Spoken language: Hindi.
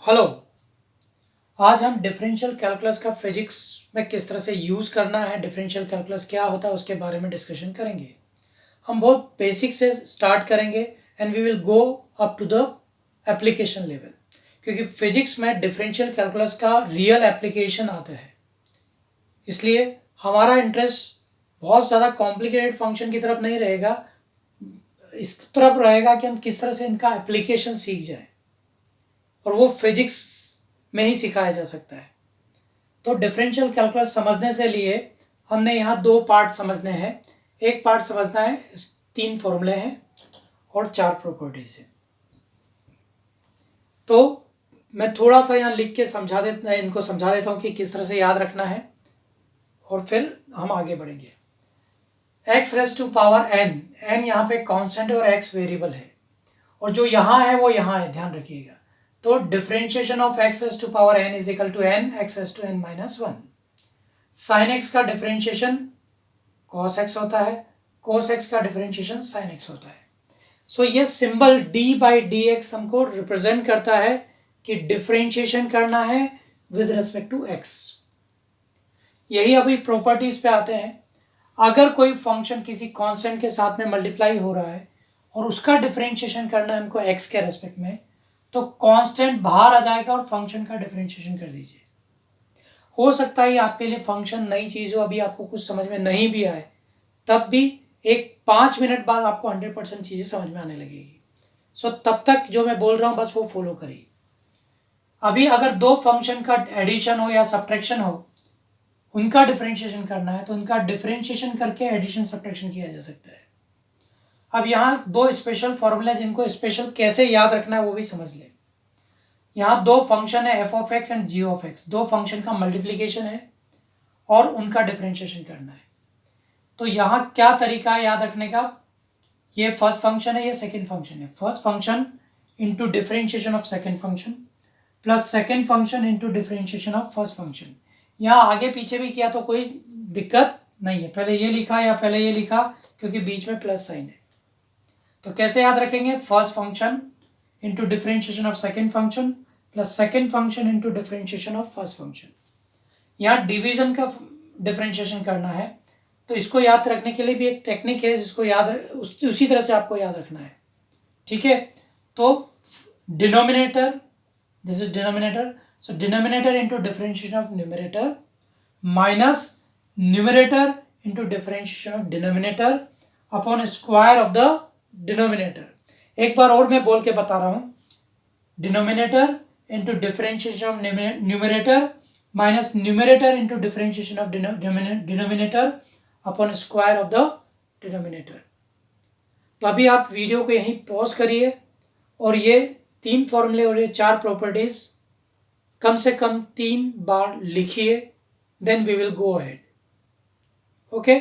हेलो। आज हम डिफरेंशियल कैलकुलस का फिजिक्स में किस तरह से यूज़ करना है, डिफरेंशियल कैलकुलस क्या होता है उसके बारे में डिस्कशन करेंगे। हम बहुत बेसिक से स्टार्ट करेंगे and we will go up to the application level, क्योंकि फिजिक्स में डिफरेंशियल कैलकुलस का रियल एप्लीकेशन आता है। इसलिए हमारा इंटरेस्ट बहुत ज़्यादा कॉम्प्लिकेटेड फंक्शन की तरफ नहीं रहेगा, इस तरफ रहेगा कि हम किस तरह से इनका एप्लीकेशन सीख जाए, और वो फिजिक्स में ही सिखाया जा सकता है। तो डिफरेंशियल कैलकुलस समझने से लिए हमने यहाँ दो पार्ट समझने हैं। एक पार्ट समझना है, 3 फॉर्मूले हैं और 4 प्रॉपर्टीज हैं। तो मैं थोड़ा सा यहाँ लिख के इनको समझा देता हूँ कि किस तरह से याद रखना है, और फिर हम आगे बढ़ेंगे। x raise to power n, n यहाँ पे कांस्टेंट है और x वेरिएबल है, और जो यहाँ है वो यहाँ है, ध्यान रखिएगा। तो differentiation of x raise to power n is equal to n x raise to n minus 1। Sine x का डिफरेंशिएशन cos x होता है, cos x का डिफरेंशिएशन sin x होता है। सो ये symbol d by d x हमको रिप्रेजेंट करता है कि डिफरेंशिएशन करना है विद रेस्पेक्ट टू x। यही अभी प्रॉपर्टीज पे आते हैं। अगर कोई फंक्शन किसी कांस्टेंट के साथ में मल्टीप्लाई हो रहा है और उसका डिफरेंशिएशन करना है हमको x के रेस्पेक्ट में, तो कांस्टेंट बाहर आ जाएगा और फंक्शन का डिफरेंशिएशन कर दीजिए। हो सकता है आपके लिए फंक्शन नई चीज़ हो, अभी आपको कुछ समझ में नहीं भी आए, तब भी एक 5 मिनट बाद आपको 100% चीज़ें समझ में आने लगेगी। सो तब तक जो मैं बोल रहा हूँ बस वो फॉलो करिए। अभी अगर दो फंक्शन का एडिशन हो या सब्ट्रैक्शन हो, उनका डिफरेंशिएशन करना है तो उनका डिफरेंशिएशन करके एडिशन सब्ट्रैक्शन किया जा सकता है। अब यहाँ दो स्पेशल फॉर्मूले, जिनको स्पेशल कैसे याद रखना है वो भी समझ लें। यहाँ दो फंक्शन है, f of x and g of x. दो फंक्शन का मल्टीप्लीकेशन है और उनका डिफरेंशिएशन करना है। तो यहाँ क्या तरीका है याद रखने का, ये फर्स्ट फंक्शन है, ये सेकंड फंक्शन है। First function into differentiation of second function plus second function into differentiation of first function. यहाँ आगे पीछे भी किया तो कोई दिक्कत नहीं है, पहले ये लिखा या पहले ये लिखा, क्योंकि बीच में प्लस साइन है। तो कैसे याद रखेंगे, first function into differentiation of second function plus second function into differentiation of first function. यहाँ डिवीजन का डिफरेंशिएशन करना है, तो इसको याद रखने के लिए भी एक टेक्निक है जिसको उसी तरह से आपको याद रखना है। ठीक है, तो denominator, this is denominator, so denominator into differentiation of numerator minus numerator into differentiation of denominator upon square of the denominator. एक बार और मैं बोल के बता रहा हूँ, denominator into differentiation of numerator minus numerator into differentiation of denominator upon square of the denominator. तो अभी आप वीडियो को यहीं पॉज करिए और ये 3 फॉर्मूले और ये 4 प्रॉपर्टीज कम से कम 3 बार लिखिए, then we will go ahead. Okay.